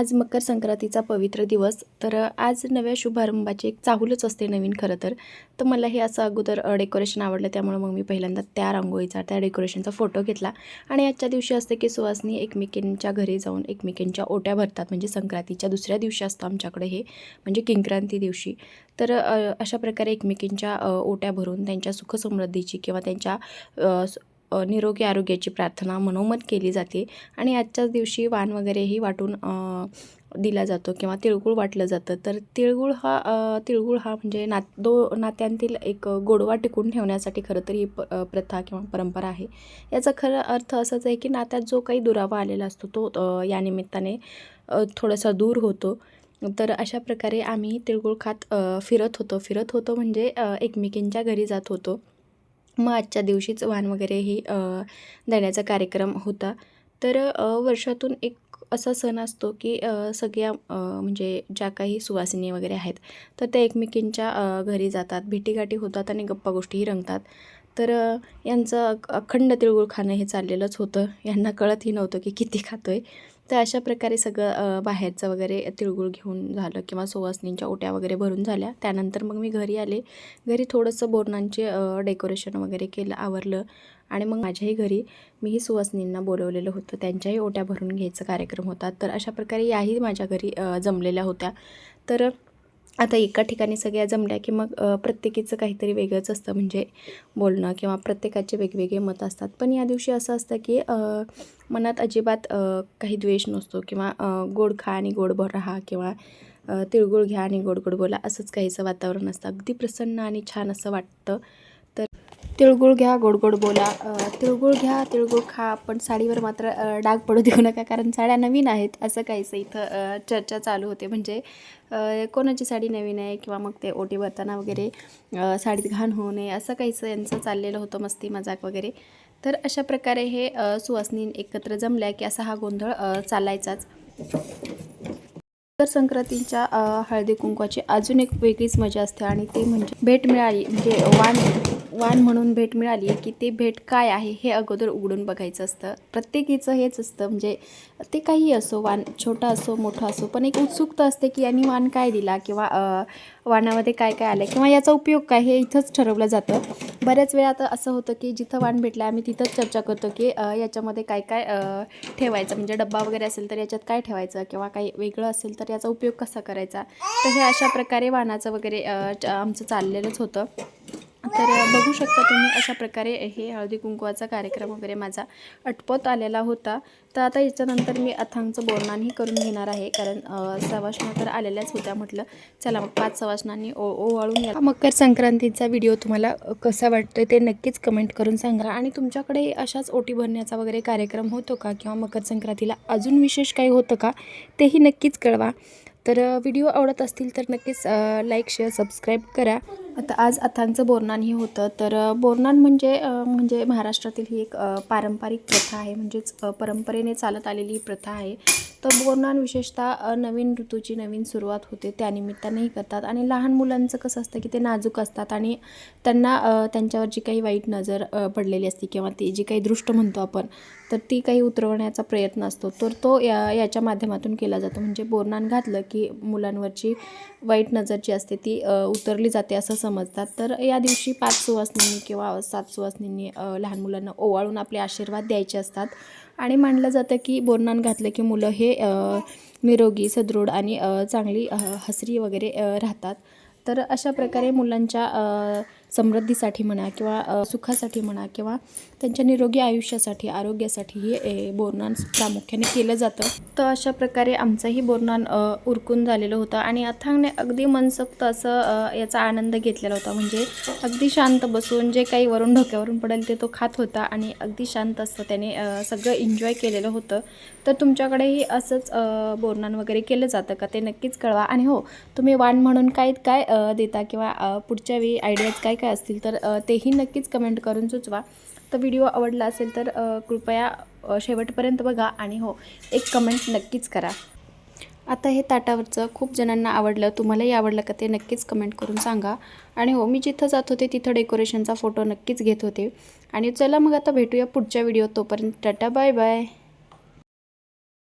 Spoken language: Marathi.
आज मकर संक्रांतीचा पवित्र दिवस. तर आज नव्या शुभारंभाची एक चाहूलच असते नवीन खरं तर. तर मला हे असं अगोदर डेकोरेशन आवडलं, त्यामुळे मग मी पहिल्यांदा त्या रांगोळीचा त्या डेकोरेशनचा फोटो घेतला. आणि आजच्या दिवशी असते की सुवासिनी एकमेकींच्या घरी जाऊन एकमेकींच्या ओट्या भरतात. म्हणजे संक्रांतीच्या दुसऱ्या दिवशी असतं आमच्याकडे हे, म्हणजे किंक्रांती दिवशी. तर अशा प्रकारे एकमेकींच्या ओट्या भरून त्यांच्या सुखसमृद्धीची किंवा त्यांच्या निरोगी आरोग्याची प्रार्थना मनोमन केली जाते. आणि आजच्याच दिवशी वाण वगैरेही वाटून दिला जातो किंवा तिळगुळ वाटलं जातं. तर तिळगुळ हा म्हणजे नात्यांतील एक गोडवा टिकून ठेवण्यासाठी खरं तर ही प्रथा किंवा परंपरा आहे. याचा खरा अर्थ असाच आहे की नात्यात जो काही दुरावा आलेला असतो तो या निमित्ताने थोडासा दूर होतो. तर अशा प्रकारे आम्ही तिळगुळ खात फिरत होतो म्हणजे एकमेकींच्या घरी जात होतो. मग आजच्या दिवशीच वाण वगैरेही देण्याचा कार्यक्रम होता. तर वर्षातून एक असा सण असतो की सगळ्या म्हणजे ज्या काही सुवासिनी वगैरे आहेत तर त्या एकमेकींच्या घरी जातात, भेटीगाठी होतात आणि गप्पा गोष्टीही रंगतात. तर यांचं अखंड तिळगुळ खाणं हे चाललेलंच होतं. यांना कळतही नव्हतं की किती खातोय. तर अशा प्रकारे सगळं बाहेरचं वगैरे तिळगुळ घेऊन झालं किंवा सुवासिनींच्या ओट्या वगैरे भरून झाल्या. त्यानंतर मग मी घरी आले. घरी थोडंसं बोरणांचे डेकोरेशन वगैरे केलं, आवरलं. आणि मग माझ्याही घरी मीही सुवासिनींना बोलवलेलं होतं, त्यांच्याही ओट्या भरून घ्यायचा कार्यक्रम होता. तर अशा प्रकारे याही माझ्या घरी जमलेल्या होत्या. तर आता एका ठिकाणी सगळ्या जमल्या की मग प्रत्येकीचं काहीतरी वेगळंच असतं, म्हणजे बोलणं किंवा प्रत्येकाचे वेगवेगळे मत असतात. पण या दिवशी असं असतं की मनात अजिबात काही द्वेष नसतो किंवा गोड खा आणि गोड राहा किंवा तिळगुळ घ्या आणि गोड गोड बोला, असंच काहीचं वातावरण असतं. अगदी प्रसन्न आणि छान असं वाटतं. तर तिळगुळ घ्या, गोड गोड बोला. तिळगुळ घ्या, तिळगुळ खा, पण साडीवर मात्र डाग पडू देऊ नका, कारण साड्या नवीन आहेत असं काहीसं इथं चर्चा चालू होते. म्हणजे कोणाची साडी नवीन आहे किंवा मग ते ओटी भरताना वगैरे साडीत घाण होऊ नये, असं काहीसं यांचं चाललेलं होतं, मस्ती मजाक वगैरे. तर अशा प्रकारे हे सुवासिनी एकत्र जमल्या की असा हा गोंधळ चालायचाच. मकर संक्रांतीच्या हळदी कुंकवाची अजून एक वेगळीच मजा असते आणि ते म्हणजे भेट मिळाली, म्हणजे वाण म्हणून भेट मिळाली की ते भेट काय आहे हे अगोदर उघडून बघायचं असतं. प्रत्येकीचं हेच असतं, म्हणजे ते काही असो, वाण छोटा असो मोठा असो, पण एक उत्सुकता असते की यांनी वाण काय दिला किंवा वाणामध्ये काय काय आलं किंवा याचा उपयोग काय, हे इथंच ठरवलं जातं. बऱ्याच वेळा आता असं होतं की जिथं वाण भेटलं आम्ही तिथंच चर्चा करतो की याच्यामध्ये काय काय ठेवायचं, म्हणजे डब्बा वगैरे असेल तर याच्यात काय ठेवायचं किंवा काही वेगळं असेल तर याचा उपयोग कसा करायचा. तर हे अशा प्रकारे वाणाचं वगैरे आमचं चाललेलंच होतं. तर बघू शकता तुम्ही अशा प्रकारे हे हळदी कुंकवाचा कार्यक्रम वगैरे माझा आटोपत आलेला होता. तर आता याच्यानंतर मी अथांगचं बोरनानही करून घेणार आहे, कारण सवाष्ण्या तर आलेल्याच होत्या. म्हटलं चला मग 5 सवाष्णांनी ओवाळून घ्या. मकर संक्रांतीचा व्हिडिओ तुम्हाला कसा वाटतोय ते नक्कीच कमेंट करून सांगा. आणि तुमच्याकडे अशाच ओटी भरण्याचा वगैरे कार्यक्रम होतो का किंवा मकर संक्रांतीला अजून विशेष काही होतं का, तेही नक्कीच कळवा. तर व्हिडिओ आवडत असतील तर नक्कीच लाईक शेअर सबस्क्राईब करा. आता आज अथांगचं बोरनानही होतं. तर बोरनान म्हणजे महाराष्ट्रातील ही एक पारंपरिक प्रथा आहे, म्हणजेच परंपरेने चालत आलेली ही प्रथा आहे. तर बोरनान विशेषतः नवीन ऋतूची नवीन सुरुवात होते त्यानिमित्तानेही करतात. आणि लहान मुलांचं कसं असतं की ते नाजूक असतात आणि त्यांना त्यांच्यावर जी काही वाईट नजर पडलेली असते किंवा ती जी काही दृष्ट म्हणतो आपण, तर ती काही उतरवण्याचा प्रयत्न असतो, तर तो याच्या माध्यमातून केला जातो. म्हणजे बोरनान घातलं की मुलांवरची वाईट नजर जी असते ती उतरली जाते असं समजतात. तर या दिवशी 5 सुवासिनींनी किंवा 7 सुवासिनींनी लहान मुलांना ओवाळून आपले आशीर्वाद द्यायचे असतात. आणि मानलं जातं की बोरनान घातलं की मुलं हे निरोगी सदृढ आणि चांगली हसरी वगैरे राहतात. तर अशा प्रकारे मुलांच्या समृद्धीसाठी म्हणा किंवा सुखासाठी म्हणा किंवा त्यांच्या निरोगी आयुष्यासाठी आरोग्यासाठी हे बोरनान प्रामुख्याने केलं जातं. तर अशा प्रकारे आमचंही बोरनान उरकून झालेलं होतं आणि अथांगने अगदी मनसोक्त असं याचा आनंद घेतलेला होता. म्हणजे अगदी शांत बसून जे काही वरून डोक्यावरून पडेल ते तो खात होता आणि अगदी शांत असतं त्याने सगळं एन्जॉय केलेलं होतं. तर तुमच्याकडेही असंच बोरनान वगैरे केलं जातं का ते नक्कीच कळवा. आणि हो, तुम्ही वाण म्हणून काय काय देता किंवा पुढच्या वेळी आयडियाज काय काय असतील तर तेही नक्कीच कमेंट करून सुचवा. तर व्हिडिओ आवडला असेल तर कृपया शेवटपर्यंत बघा आणि हो, एक कमेंट नक्कीच करा. आता हे ताटावरचं खूप जणांना आवडलं, तुम्हालाही आवडलं का ते नक्कीच कमेंट करून सांगा. आणि हो, मी जिथं जात होते तिथं डेकोरेशनचा फोटो नक्कीच घेत होते. आणि चला मग आता भेटूया पुढच्या व्हिडिओ. तोपर्यंत टाटा बाय बाय.